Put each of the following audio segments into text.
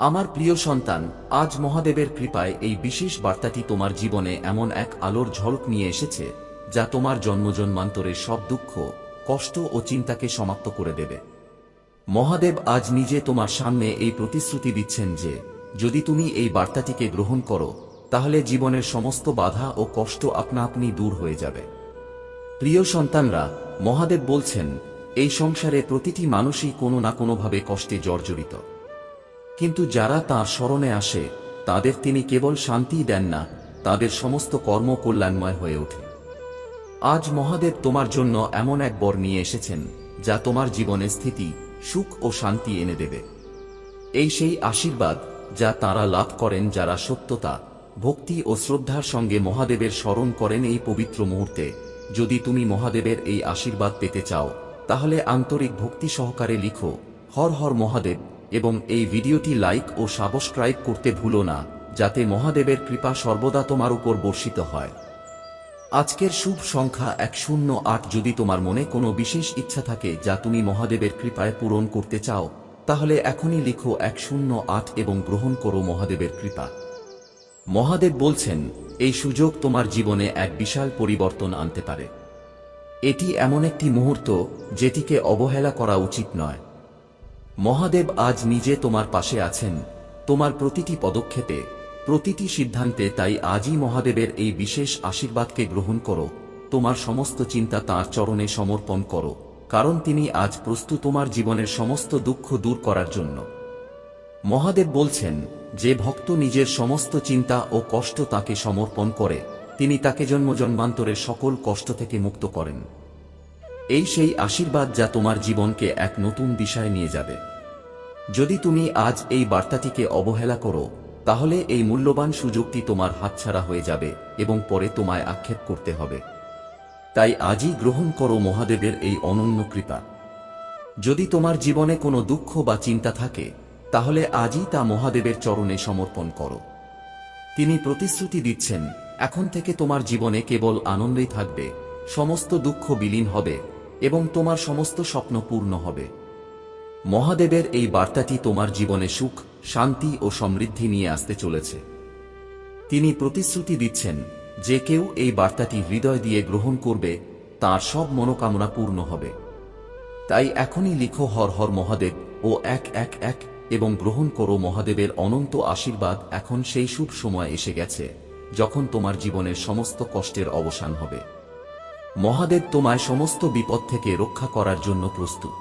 আমার প্রিয় সন্তান, আজ মহাদেবের কৃপায় এই বিশেষ বার্তাটি তোমার জীবনে এমন এক আলোর ঝলক নিয়ে এসেছে যা তোমার জন্মজন্মান্তরের সব দুঃখ, কষ্ট ও চিন্তাকে সমাপ্ত করে দেবে। মহাদেব আজ নিজে তোমার সামনে এই প্রতিশ্রুতি দিচ্ছেন যে যদি তুমি এই বার্তাটিকে গ্রহণ করো তাহলে জীবনের সমস্ত বাধা ও কষ্ট আপনা আপনি দূর হয়ে যাবে। প্রিয় সন্তানরা, মহাদেব বলছেন এই সংসারে প্রতিটি মানুষই কোনো না কোনোভাবে কষ্টে জর্জরিত, কিন্তু যারা তাঁর শরণে আসে তাদের তিনি কেবল শান্তিই দেন না, তাদের সমস্ত কর্ম কল্যাণময় হয়ে ওঠে। আজ মহাদেব তোমার জন্য এমন এক বর নিয়ে এসেছেন যা তোমার জীবনে স্থিতি, সুখ ও শান্তি এনে দেবে। এই সেই আশীর্বাদ যা তাঁরা লাভ করেন যারা সত্যতা, ভক্তি ও শ্রদ্ধার সঙ্গে মহাদেবের স্মরণ করেন এই পবিত্র মুহূর্তে। যদি তুমি মহাদেবের এই আশীর্বাদ পেতে চাও তাহলে আন্তরিক ভক্তি সহকারে লিখো হর হর মহাদেব এবং এই ভিডিওটি লাইক ও সাবস্ক্রাইব করতে ভুলো না, যাতে মহাদেবের কৃপা সর্বদা তোমার উপর বর্ষিত হয়। আজকের শুভ সংখ্যা 108। যদি তোমার মনে কোনো বিশেষ ইচ্ছা থাকে যা তুমি মহাদেবের কৃপায় পূরণ করতে চাও তাহলে এখনই লিখো 108 এবং গ্রহণ করো মহাদেবের কৃপা। মহাদেব বলছেন এই সুযোগ তোমার জীবনে এক বিশাল পরিবর্তন আনতে পারে। এটি এমন একটি মুহূর্ত যেটিকে অবহেলা করা উচিত নয়। মহাদেব আজ নিজে তোমার পাশে আছেন, তোমার প্রতিটি পদক্ষেপে, প্রতিটি সিদ্ধান্তে। তাই আজই মহাদেবের এই বিশেষ আশীর্বাদকে গ্রহণ করো, তোমার সমস্ত চিন্তা তাঁর চরণে সমর্পণ করো, কারণ তিনি আজ প্রস্তুত তোমার জীবনের সমস্ত দুঃখ দূর করার জন্য। মহাদেব বলছেন যে ভক্ত নিজের সমস্ত চিন্তা ও কষ্ট তাকে সমর্পণ করে তিনি তাকে জন্মজন্মান্তরের সকল কষ্ট থেকে মুক্ত করেন। এই সেই আশীর্বাদ যা তোমার জীবনকে এক নতুন দিশায় নিয়ে যাবে। যদি তুমি আজ এই বার্তাটিকে অবহেলা করো তাহলে এই মূল্যবান সুযোগটি তোমার হাতছাড়া হয়ে যাবে এবং পরে তোমায় আক্ষেপ করতে হবে। তাই আজই গ্রহণ করো মহাদেবের এই অনন্য কৃপা। যদি তোমার জীবনে কোনো দুঃখ বা চিন্তা থাকে তাহলে আজই তা মহাদেবের চরণে সমর্পণ করো। তিনি প্রতিশ্রুতি দিচ্ছেন এখন থেকে তোমার জীবনে কেবল আনন্দই থাকবে, সমস্ত দুঃখ বিলীন হবে এবং তোমার সমস্ত স্বপ্ন পূর্ণ হবে। মহাদেবের এই বার্তাটি তোমার জীবনে সুখ, শান্তি ও সমৃদ্ধি নিয়ে আসতে চলেছে। তিনি প্রতিশ্রুতি দিচ্ছেন যে কেউ এই বার্তাটি হৃদয় দিয়ে গ্রহণ করবে তার সব মনোকামনা পূর্ণ হবে। তাই এখনই লিখো হর হর মহাদেব ও 111 এবং গ্রহণ করো মহাদেবের অনন্ত আশীর্বাদ। এখন সেই শুভ সময় এসে গেছে যখন তোমার জীবনের সমস্ত কষ্টের অবসান হবে। মহাদেব তোমায় সমস্ত বিপদ থেকে রক্ষা করার জন্য প্রস্তুত।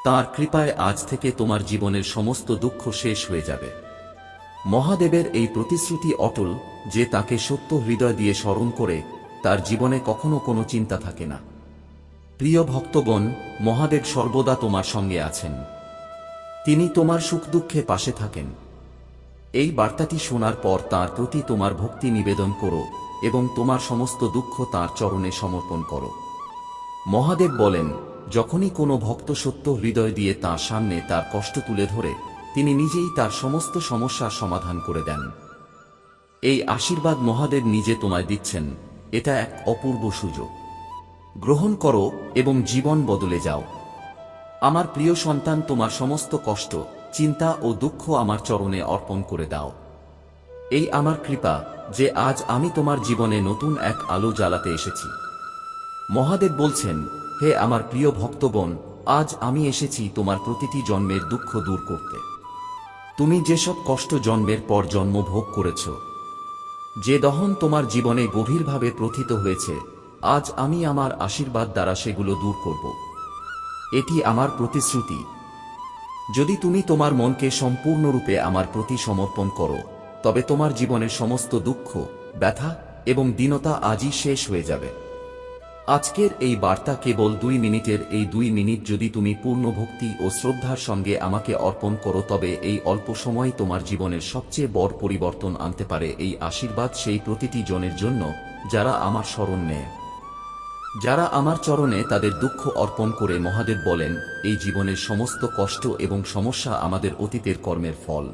তাঁর কৃপায় আজ থেকে তোমার জীবনের সমস্ত দুঃখ শেষ হয়ে যাবে। মহাদেবের এই প্রতিশ্রুতি অটল যে তাকে সত্য হৃদয় দিয়ে স্মরণ করে তার জীবনে কখনো কোনো চিন্তা থাকে না। প্রিয় ভক্তগণ, মহাদেব সর্বদা তোমার সঙ্গে আছেন। তিনি তোমার সুখ দুঃখে পাশে থাকেন। এই বার্তাটি শোনার পর তাঁর প্রতি তোমার ভক্তি নিবেদন করো এবং তোমার সমস্ত দুঃখ তাঁর চরণে সমর্পণ করো। মহাদেব বলেন যখনই কোনো ভক্ত সত্য হৃদয় দিয়ে তাঁর সামনে তার কষ্ট তুলে ধরে তিনি নিজেই তার সমস্ত সমস্যার সমাধান করে দেন। এই আশীর্বাদ মহাদেব নিজে তোমায় দিচ্ছেন। এটা এক অপূর্ব সুযোগ। গ্রহণ করো এবং জীবন বদলে যাও। আমার প্রিয় সন্তান, তোমার সমস্ত কষ্ট, চিন্তা ও দুঃখ আমার চরণে অর্পণ করে দাও। এই আমার কৃপা যে আজ আমি তোমার জীবনে নতুন এক আলো জ্বালাতে এসেছি। মহাদেব বলছেন হে আমার প্রিয় ভক্তগণ, আজ আমি এসেছি তোমার প্রতিটি জন্মের দুঃখ দূর করতে। তুমি যেসব কষ্ট জন্মের পর জন্ম ভোগ করেছ, যে দহন তোমার জীবনে গভীরভাবে প্রথিত হয়েছে, আজ আমি আমার আশীর্বাদ দ্বারা সেগুলো দূর করব। এটি আমার প্রতিশ্রুতি। যদি তুমি তোমার মনকে সম্পূর্ণরূপে আমার প্রতি সমর্পণ করো তবে তোমার জীবনের সমস্ত দুঃখ, ব্যথা এবং দীনতা আজই শেষ হয়ে যাবে। আজকের এই বার্তা কেবল 2 মিনিটের। এই 2 মিনিট যদি তুমি পূর্ণ ভক্তি ও শ্রদ্ধার সঙ্গে আমাকে অর্পণ করো তবে এই অল্প সময় তোমার জীবনের সবচেয়ে বড় পরিবর্তন আনতে পারে। এই আশীর্বাদ সেই প্রতিটি জনের জন্য যারা আমার শরণ নেয়, যারা আমার চরণে তাদের দুঃখ অর্পণ করে। মহাদেব বলেন এই জীবনের সমস্ত কষ্ট এবং সমস্যা আমাদের অতীতের কর্মের ফল,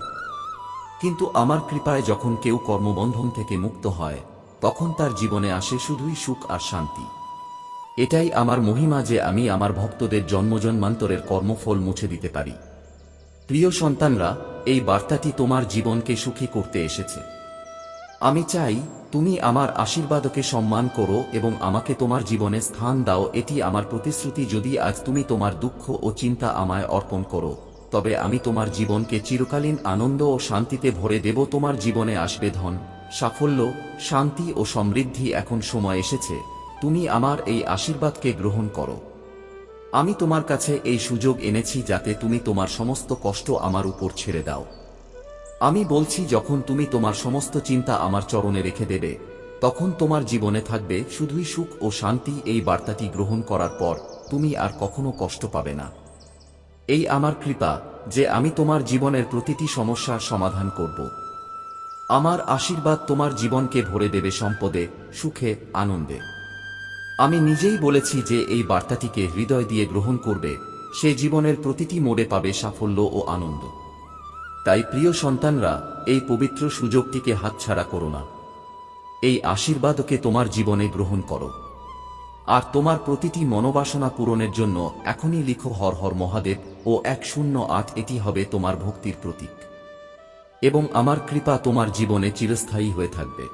কিন্তু আমার কৃপায় যখন কেউ কর্মবন্ধন থেকে মুক্ত হয় তখন তার জীবনে আসে শুধুই সুখ আর শান্তি। এটাই আমার মহিমা যে আমি আমার ভক্তদের জন্মজন্মান্তরের কর্মফল মুছে দিতে পারি। প্রিয় সন্তানরা, এই বার্তাটি তোমার জীবনকে সুখী করতে এসেছে। আমি চাই তুমি আমার আশীর্বাদকে সম্মান করো এবং আমাকে তোমার জীবনে স্থান দাও। এটি আমার প্রতিশ্রুতি। যদি আজ তুমি তোমার দুঃখ ও চিন্তা আমায় অর্পণ করো, তবে আমি তোমার জীবনকে চিরকালীন আনন্দ ও শান্তিতে ভরে দেব। তোমার জীবনে আসবে ধন, সাফল্য, শান্তি ও সমৃদ্ধি। এখন সময় এসেছে তুমি আমার এই আশীর্বাদকে গ্রহণ করো। আমি তোমার কাছে এই সুযোগ এনেছি যাতে তুমি তোমার সমস্ত কষ্ট আমার উপর ছেড়ে দাও। আমি বলছি, যখন তুমি তোমার সমস্ত চিন্তা আমার চরণে রেখে দেবে, তখন তোমার জীবনে থাকবে শুধুই সুখ ও শান্তি। এই বার্তাটি গ্রহণ করার পর তুমি আর কখনো কষ্ট পাবে না। এই আমার কৃপা যে আমি তোমার জীবনের প্রতিটি সমস্যার সমাধান করব। আমার আশীর্বাদ তোমার জীবনকে ভরে দেবে সম্পদে, সুখে, আনন্দে। আমি নিজেই বলেছি যে এই বার্তাটিকে হৃদয় দিয়ে গ্রহণ করবে, সে জীবনের প্রতিটি মোড়ে পাবে সাফল্য ও আনন্দ। তাই প্রিয় সন্তানরা, এই পবিত্র সুযোগটিকে হাতছাড়া করো না। এই আশীর্বাদকে তোমার জীবনে গ্রহণ করো। আর তোমার প্রতিটি মনোবাসনা পূরণের জন্য এখনই লিখো হর হর মহাদেব ও 108। এটি হবে তোমার ভক্তির প্রতীক এবং আমার কৃপা তোমার জীবনে চিরস্থায়ী হয়ে থাকবে।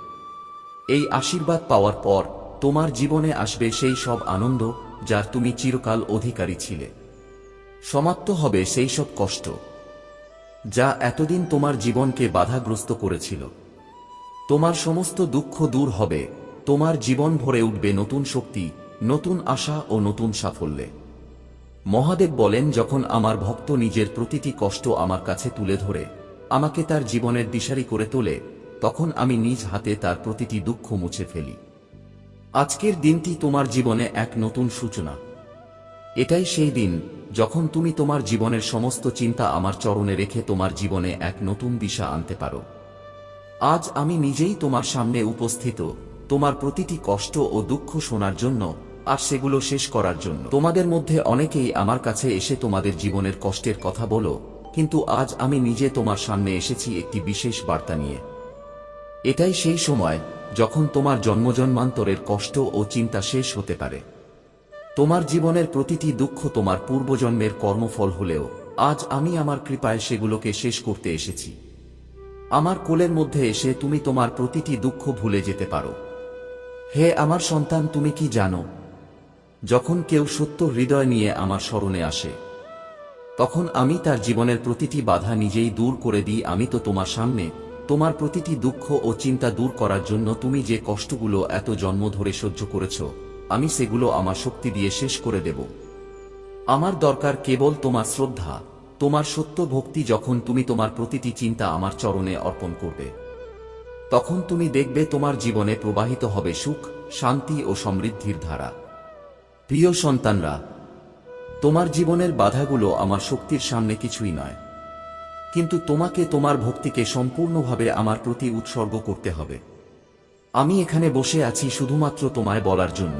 এই আশীর্বাদ পাওয়ার পর তোমার জীবনে আসবে সেই সব আনন্দ যার তুমি চিরকাল অধিকারী ছিলে। সমাপ্ত হবে সেই সব কষ্ট যা এতদিন তোমার জীবনকে বাধাগ্রস্ত করেছিল। তোমার সমস্ত দুঃখ দূর হবে, তোমার জীবন ভরে উঠবে নতুন শক্তি, নতুন আশা ও নতুন সাফল্যে। মহাদেব বলেন, যখন আমার ভক্ত নিজের প্রতিটি কষ্ট আমার কাছে তুলে ধরে আমাকে তার জীবনের দিশারি করে তোলে, তখন আমি নিজ হাতে তার প্রতিটি দুঃখ মুছে ফেলি। আজকের দিনটি তোমার জীবনে এক নতুন সূচনা। এটাই সেই দিন যখন তুমি তোমার জীবনের সমস্ত চিন্তা আমার চরণে রেখে তোমার জীবনে এক নতুন দিশা আনতে পারো। আজ আমি নিজেই তোমার সামনে উপস্থিত, তোমার প্রতিটি কষ্ট ও দুঃখ শোনার জন্য আর সেগুলো শেষ করার জন্য। তোমাদের মধ্যে অনেকেই আমার কাছে এসে তোমাদের জীবনের কষ্টের কথা বলো, কিন্তু আজ আমি নিজে তোমার সামনে এসেছি একটি বিশেষ বার্তা নিয়ে। এটাই সেই সময় যখন তোমার জন্মজন্মান্তরের কষ্ট ও চিন্তা শেষ হতে পারে। তোমার জীবনের প্রতিটি দুঃখ তোমার পূর্বজন্মের কর্মফল হলেও আজ আমি আমার কৃপায় সেগুলোকে শেষ করতে এসেছি। আমার কোলের মধ্যে এসে তুমি তোমার প্রতিটি দুঃখ ভুলে যেতে পারো। হে আমার সন্তান, তুমি কি জানো, যখন কেউ সত্য হৃদয় নিয়ে আমার শরণে আসে, তখন আমি তার জীবনের প্রতিটি বাধা নিজেই দূর করে দিই। আমি তো তোমার সামনে তোমার প্রতিটি দুঃখ ও চিন্তা দূর করার জন্য। তুমি যে কষ্টগুলো এত জন্ম ধরে সহ্য করেছ, আমি সেগুলো আমার শক্তি দিয়ে শেষ করে দেব। আমার দরকার কেবল তোমার শ্রদ্ধা, তোমার সত্য ভক্তি। যখন তুমি তোমার প্রতিটি চিন্তা আমার চরণে অর্পণ করবে, তখন তুমি দেখবে তোমার জীবনে প্রবাহিত হবে সুখ, শান্তি ও সমৃদ্ধির ধারা। প্রিয় সন্তানরা, তোমার জীবনের বাধাগুলো আমার শক্তির সামনে কিছুই নয়, কিন্তু তোমাকে তোমার ভক্তিকে সম্পূর্ণভাবে আমার প্রতি উৎসর্গ করতে হবে। আমি এখানে বসে আছি শুধুমাত্র তোমায় বলার জন্য,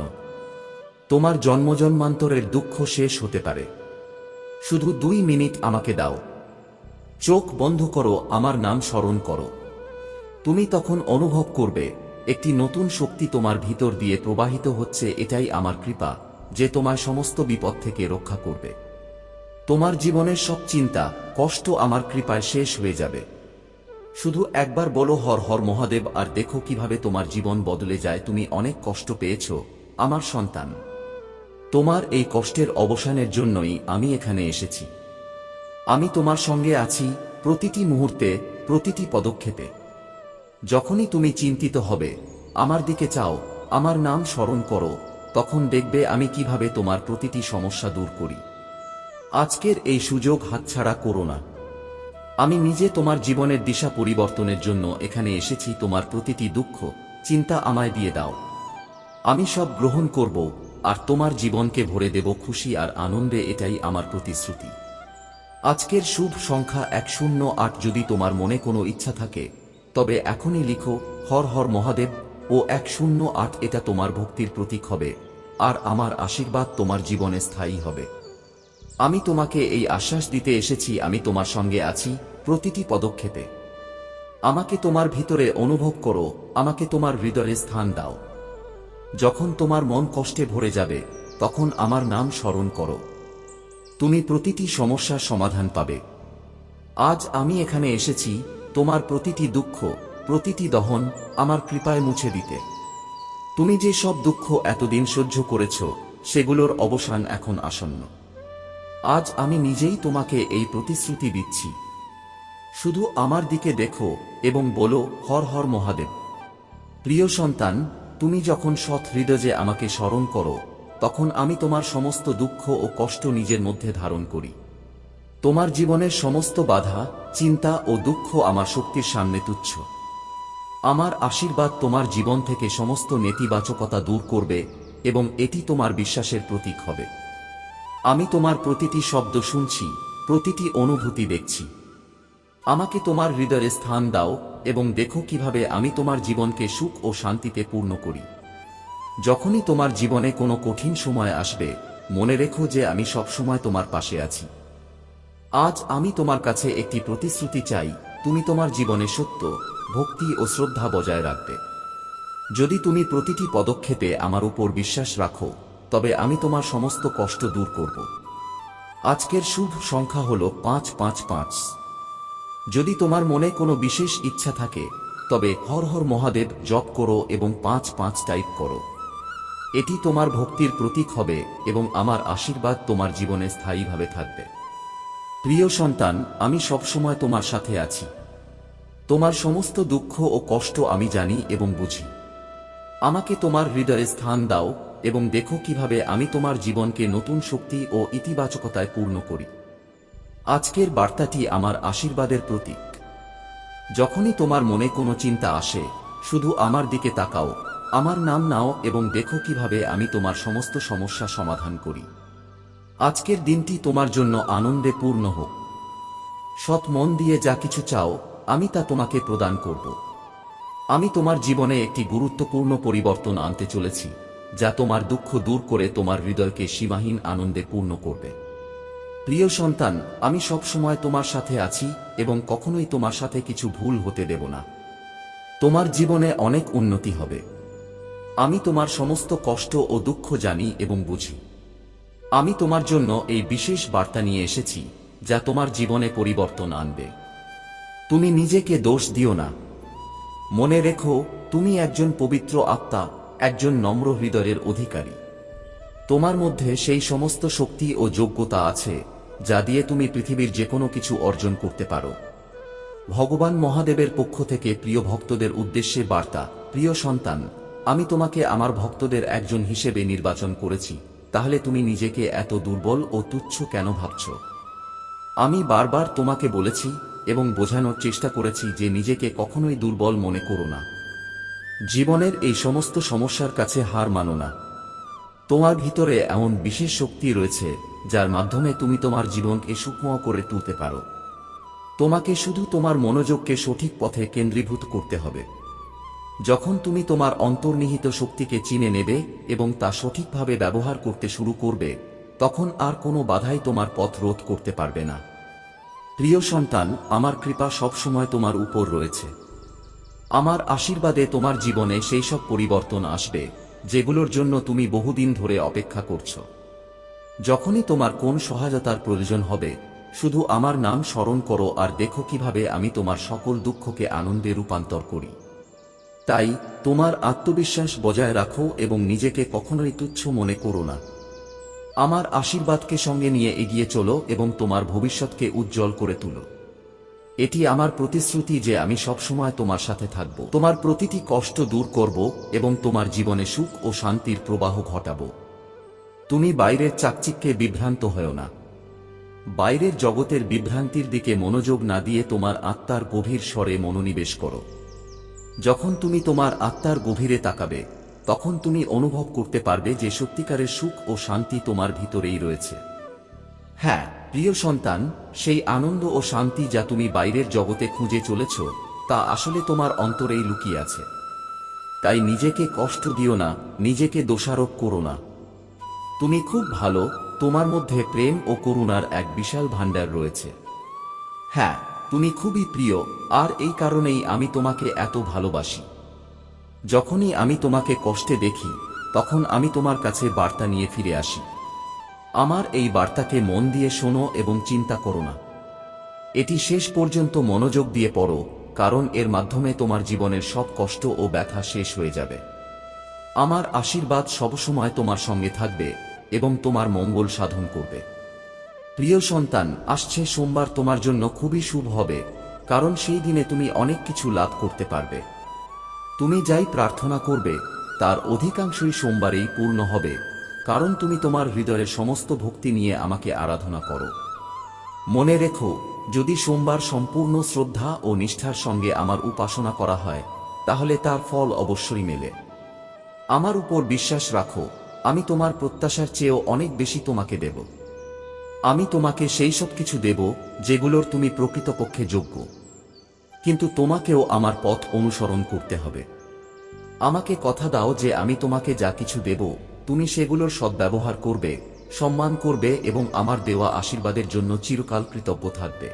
তোমার জন্মজন্মান্তরের দুঃখ শেষ হতে পারে। শুধু 2 মিনিট আমাকে দাও। চোখ বন্ধ করো, আমার নাম স্মরণ করো। তুমি তখন অনুভব করবে একটি নতুন শক্তি তোমার ভিতর দিয়ে প্রবাহিত হচ্ছে। এটাই আমার কৃপা যে তোমায় সমস্ত বিপদ থেকে রক্ষা করবে। তোমার জীবনের সব চিন্তা, কষ্ট আমার কৃপায় শেষ হয়ে যাবে। শুধু একবার বলো হর হর মহাদেব, আর দেখো কিভাবে তোমার জীবন বদলে যায়। তুমি অনেক কষ্ট পেয়েছ আমার সন্তান, তোমার এই কষ্টের অবসানের জন্যই আমি এখানে এসেছি। আমি তোমার সঙ্গে আছি প্রতিটি মুহূর্তে, প্রতিটি পদক্ষেপে। যখনই তুমি চিন্তিত হবে, আমার দিকে চাও, আমার নাম স্মরণ করো, তখন দেখবে আমি কিভাবে তোমার প্রতিটি সমস্যা দূর করি। আজকের এই সুযোগ হাতছাড়া করো না। আমি নিজে তোমার জীবনের দিশা পরিবর্তনের জন্য এখানে এসেছি। তোমার প্রতিটি দুঃখ, চিন্তা আমায় দিয়ে দাও, আমি সব গ্রহণ করব আর তোমার জীবনকে ভরে দেব খুশি আর আনন্দে। এটাই আমার প্রতিশ্রুতি। আজকের শুভ সংখ্যা 108। যদি তোমার মনে কোনো ইচ্ছা থাকে, তবে এখনই লিখো হর হর মহাদেব ও 108। এটা তোমার ভক্তির প্রতীক হবে আর আমার আশীর্বাদ তোমার জীবনে স্থায়ী হবে। আমি তোমাকে এই আশ্বাস দিতে এসেছি, আমি তোমার সঙ্গে আছি প্রতিটি পদক্ষেপে। আমাকে তোমার ভিতরে অনুভব করো, আমাকে তোমার হৃদয়ে স্থান দাও। যখন তোমার মন কষ্টে ভরে যাবে, তখন আমার নাম স্মরণ করো। তুমি প্রতিটি সমস্যার সমাধান পাবে। আজ আমি এখানে এসেছি তোমার প্রতিটি দুঃখ, প্রতিটি দহন আমার কৃপায় মুছে দিতে। তুমি যে সব দুঃখ এতদিন সহ্য করেছ, সেগুলোর অবসান এখন আসন্ন। আজ আমি নিজেই তোমাকে এই প্রতিশ্রুতি দিচ্ছি। শুধু আমার দিকে দেখো এবং বলো, হর হর মহাদেব। প্রিয় সন্তান, তুমি যখন সৎ হৃদয়ে আমাকে স্মরণ করো, তখন আমি তোমার সমস্ত দুঃখ ও কষ্ট নিজের মধ্যে ধারণ করি। তোমার জীবনের সমস্ত বাধা, চিন্তা ও দুঃখ আমার শক্তির সামনে তুচ্ছ। আমার আশীর্বাদ তোমার জীবন থেকে সমস্ত নেতিবাচকতা দূর করবে এবং এটি তোমার বিশ্বাসের প্রতীক হবে। আমি তোমার প্রতিটি শব্দ শুনছি, প্রতিটি অনুভূতি দেখছি। আমাকে তোমার হৃদয়ে স্থান দাও এবং দেখো কিভাবে আমি তোমার জীবনকে সুখ ও শান্তিতে পূর্ণ করি। যখনই তোমার জীবনে কোনো কঠিন সময় আসবে, মনে রেখো যে আমি সবসময় তোমার পাশে আছি। আজ আমি তোমার কাছে একটি প্রতিশ্রুতি চাই, তুমি তোমার জীবনে সত্য, ভক্তি ও শ্রদ্ধা বজায় রাখবে। যদি তুমি প্রতিটি পদক্ষেপে আমার উপর বিশ্বাস রাখো, তবে আমি তোমার সমস্ত কষ্ট দূর করব। আজকের শুভ সংখ্যা হল 555। যদি তোমার মনে কোনো বিশেষ ইচ্ছা থাকে, তবে হর হর মহাদেব জপ করো এবং 55 টাইপ করো। এটি তোমার ভক্তির প্রতীক হবে এবং আমার আশীর্বাদ তোমার জীবনে স্থায়ীভাবে থাকবে। প্রিয় সন্তান, আমি সবসময় তোমার সাথে আছি। তোমার সমস্ত দুঃখ ও কষ্ট আমি জানি এবং বুঝি। আমাকে তোমার হৃদয়ে স্থান দাও এবং দেখো কিভাবে আমি তোমার জীবনকে নতুন শক্তি ও ইতিবাচকতায় পূর্ণ করি। আজকের বার্তাটি আমার আশীর্বাদের প্রতীক। যখনই তোমার মনে কোনো চিন্তা আসে, শুধু আমার দিকে তাকাও, আমার নাম নাও এবং দেখো কিভাবে আমি তোমার সমস্ত সমস্যা সমাধান করি। আজকের দিনটি তোমার জন্য আনন্দে পূর্ণ হোক। সৎ মন দিয়ে যা কিছু চাও, আমি তা তোমাকে প্রদান করব। আমি তোমার জীবনে একটি গুরুত্বপূর্ণ পরিবর্তন আনতে চলেছি, যা তোমার দুঃখ দূর করে তোমার হৃদয়কে সীমাহীন আনন্দে পূর্ণ করবে। প্রিয় সন্তান, আমি সবসময় তোমার সাথে আছি এবং কখনোই তোমার সাথে কিছু ভুল হতে দেব না। তোমার জীবনে অনেক উন্নতি হবে। আমি তোমার সমস্ত কষ্ট ও দুঃখ জানি এবং বুঝি। আমি তোমার জন্য এই বিশেষ বার্তা নিয়ে এসেছি, যা তোমার জীবনে পরিবর্তন আনবে। তুমি নিজেকে দোষ দিও না। মনে রেখো, তুমি একজন পবিত্র আত্মা, একজন নম্র হৃদয়ের অধিকারী। তোমার মধ্যে সেই সমস্ত শক্তি ও যোগ্যতা আছে, যা দিয়ে তুমি পৃথিবীর যে কোনো কিছু অর্জন করতে পারো। ভগবান মহাদেবের পক্ষ থেকে প্রিয় ভক্তদের উদ্দেশ্যে বার্তা। প্রিয় সন্তান, আমি তোমাকে আমার ভক্তদের একজন হিসেবে নির্বাচন করেছি, তাহলে তুমি নিজেকে এত দুর্বল ও তুচ্ছ কেন ভাবছ? আমি বারবার তোমাকে বলেছি এবং বোঝানোর চেষ্টা করেছি যে নিজেকে কখনোই দুর্বল মনে করো না। জীবনের এই সমস্ত সমস্যার কাছে হার মানো না। তোমার ভিতরে এমন বিশেষ শক্তি রয়েছে, যার মাধ্যমে তুমি তোমার জীবনকে সুখময় করে তুলতে পারো। তোমাকে শুধু তোমার মনোযোগকে সঠিক পথে কেন্দ্রীভূত করতে হবে। যখন তুমি তোমার অন্তর্নিহিত শক্তিকে চিনে নেবে এবং তা সঠিকভাবে ব্যবহার করতে শুরু করবে, তখন আর কোনো বাধাই তোমার পথ রোধ করতে পারবে না। প্রিয় সন্তান, আমার কৃপা সবসময় তোমার উপর রয়েছে। আমার আশীর্বাদে তোমার জীবনে সেই সব পরিবর্তন আসবে, যেগুলোর জন্য তুমি বহুদিন ধরে অপেক্ষা করছো। যখনই তোমার কোন সহায়তার প্রয়োজন হবে, শুধু আমার নাম স্মরণ করো আর দেখো কিভাবে আমি তোমার সকল দুঃখকে আনন্দে রূপান্তর করি। তাই তোমার আত্মবিশ্বাস বজায় রাখো এবং নিজেকে কখনোই তুচ্ছ মনে করো না। আমার আশীর্বাদকে সঙ্গে নিয়ে এগিয়ে চলো এবং তোমার ভবিষ্যৎকে উজ্জ্বল করে তুলো। এটি আমার প্রতিশ্রুতি যে আমি সবসময় তোমার সাথে থাকব, তোমার প্রতিটি কষ্ট দূর করব এবং তোমার জীবনে সুখ ও শান্তির প্রবাহ ঘটাবো। তুমি বাইরের চাকচিক্যে বিভ্রান্ত হও না। বাইরের জগতের বিভ্রান্তির দিকে মনোযোগ না দিয়ে তোমার আত্মার গভীর স্বরে মনোনিবেশ করো। যখন তুমি তোমার আত্মার গভীরে তাকাবে, তখন তুমি অনুভব করতে পারবে যে সত্যিকারের সুখ ও শান্তি তোমার ভিতরেই রয়েছে। হ্যাঁ প্রিয় সন্তান, সেই আনন্দ ও শান্তি যা তুমি বাইরের জগতে খুঁজে চলেছ, তা আসলে তোমার অন্তরেই লুকিয়ে আছে। তাই নিজেকে কষ্ট দিও না, নিজেকে দোষারোপ করো না। তুমি খুব ভালো, তোমার মধ্যে প্রেম ও করুণার এক বিশাল ভাণ্ডার রয়েছে। হ্যাঁ, তুমি খুবই প্রিয়, আর এই কারণেই আমি তোমাকে এত ভালোবাসি। যখনই আমি তোমাকে কষ্টে দেখি, তখন আমি তোমার কাছে বার্তা নিয়ে ফিরে আসি। আমার এই বার্তাকে মন দিয়ে শোনো এবং চিন্তা করো না। এটি শেষ পর্যন্ত মনোযোগ দিয়ে পড়ো, কারণ এর মাধ্যমে তোমার জীবনের সব কষ্ট ও ব্যথা শেষ হয়ে যাবে। আমার আশীর্বাদ সবসময় তোমার সঙ্গে থাকবে এবং তোমার মঙ্গল সাধন করবে। প্রিয় সন্তান, আসছে সোমবার তোমার জন্য খুবই শুভ হবে, কারণ সেই দিনে তুমি অনেক কিছু লাভ করতে পারবে। তুমি যাই প্রার্থনা করবে তার অধিকাংশই সোমবারেই পূর্ণ হবে, কারণ তুমি তোমার হৃদয়ের সমস্ত ভক্তি নিয়ে আমাকে আরাধনা করো। মনে রেখো, যদি সোমবার সম্পূর্ণ শ্রদ্ধা ও নিষ্ঠার সঙ্গে আমার উপাসনা করা হয়, তাহলে তার ফল অবশ্যই মেলে। আমার উপর বিশ্বাস রাখো, আমি তোমার প্রত্যাশার চেয়েও অনেক বেশি তোমাকে দেব। আমি তোমাকে সেই সব কিছু দেব যেগুলোর তুমি প্রকৃতপক্ষে যোগ্য, কিন্তু তোমাকেও আমার পথ অনুসরণ করতে হবে। আমাকে কথা দাও যে আমি তোমাকে যা কিছু দেব তুমি সেগুলোর সদ্ব্যবহার করবে, সম্মান করবে এবং আমার দেওয়া আশীর্বাদের জন্য চিরকাল কৃতজ্ঞ থাকবে।